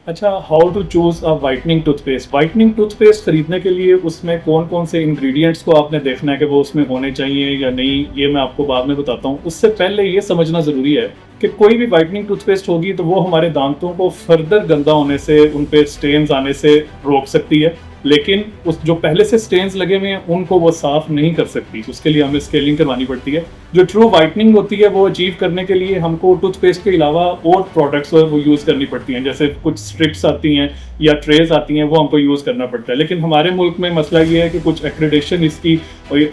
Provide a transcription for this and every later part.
अच्छा, how to choose a whitening toothpaste. Whitening toothpaste खरीदने के लिए उसमें कौन कौन से इंग्रेडिएंट्स को आपने देखना है कि वो उसमें होने चाहिए या नहीं, ये मैं आपको बाद में बताता हूँ। उससे पहले ये समझना ज़रूरी है कि कोई भी वाइटनिंग टूथपेस्ट होगी तो वो हमारे दांतों को फर्दर गंदा होने से, उन पे स्टेन्स आने से रोक सकती है, लेकिन उस जो पहले से स्टेन्स लगे हुए हैं उनको वो साफ नहीं कर सकती। उसके लिए हमें स्केलिंग करवानी पड़ती है। जो ट्रू वाइटनिंग होती है वो अचीव करने के लिए हमको टूथपेस्ट के अलावा और प्रोडक्ट्स वो यूज़ करनी पड़ती हैं, जैसे कुछ स्ट्रिप्स आती हैं या ट्रेज आती हैं, वो हमको यूज़ करना पड़ता है। लेकिन हमारे मुल्क में मसला ये है कि कुछ एक्रेडिटेशन इसकी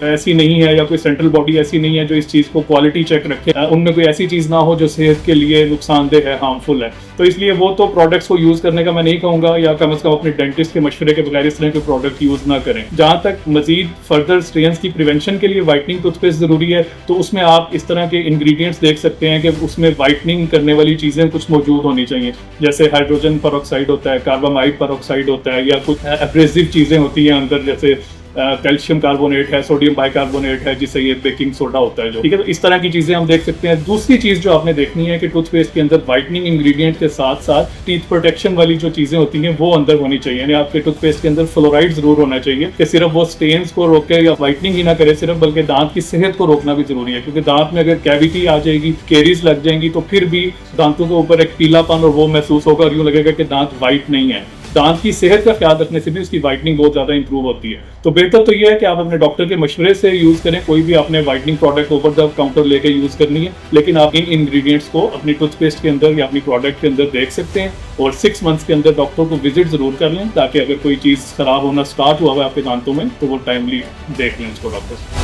ऐसी नहीं है, या कोई सेंट्रल बॉडी ऐसी नहीं है जो इस चीज़ को क्वालिटी चेक रखे, उनमें कोई ऐसी चीज़ ना हो जो सेहत के लिए नुकसानदेह है, हार्मफुल है। तो इसलिए वो तो प्रोडक्ट्स को यूज़ करने का मैं नहीं कहूँगा, या कम अज़ कम अपने डेंटिस्ट के मशवरे के बगैर इस तरह के प्रोडक्ट यूज़ ना करें। जहाँ तक मजीद फर्दर स्ट्रेन्स की प्रिवेंशन के लिए वाइटनिंग टूथपेस्ट ज़रूरी है, तो उसमें आप इस तरह के इंग्रेडिएंट्स देख सकते हैं कि उसमें वाइटनिंग करने वाली चीज़ें कुछ मौजूद होनी चाहिए, जैसे हाइड्रोजन पेरोक्साइड होता है, कार्बामाइड पेरोक्साइड होता है, या कुछ एब्रेसिव चीज़ें होती हैं अंदर, जैसे कैल्शियम कार्बोनेट है, सोडियम बाइकार्बोनेट है, जिससे ये बेकिंग सोडा होता है जो, ठीक है। तो इस तरह की चीज़ें हम देख सकते हैं। दूसरी चीज़ जो आपने देखनी है कि टूथपेस्ट के अंदर वाइटनिंग इंग्रेडिएंट के साथ साथ टीथ प्रोटेक्शन वाली जो चीज़ें होती हैं वो अंदर होनी चाहिए। यानी आपके टूथपेस्ट के अंदर फ्लोराइड जरूर होना चाहिए कि सिर्फ वो स्टेन्स को रोके या वाइटनिंग ही ना करे सिर्फ, बल्कि दांत की सेहत को रोकना भी जरूरी है, क्योंकि दांत में अगर कैविटी आ जाएगी, केरीज लग जाएंगी, तो फिर भी दांतों के ऊपर एक पीलापन और वो महसूस होगा और यूँ लगेगा कि दांत वाइट नहीं है। दांत की सेहत का ख्याल रखने से भी उसकी वाइटनिंग बहुत ज़्यादा इंप्रूव होती है। तो बेहतर तो ये है कि आप अपने डॉक्टर के मशवरे से यूज़ करें। कोई भी आपने whitening product over the counter लेके यूज़ करनी है, लेकिन आप इन इंग्रेडिएंट्स को अपनी टूथपेस्ट के अंदर या अपनी प्रोडक्ट के अंदर देख सकते हैं, और 6 मंथ्स के अंदर डॉक्टर को विजिट ज़रूर कर लें, ताकि अगर कोई चीज़ खराब होना स्टार्ट हुआ है आपके दांतों में तो वो टाइमली देख लें उसको डॉक्टर।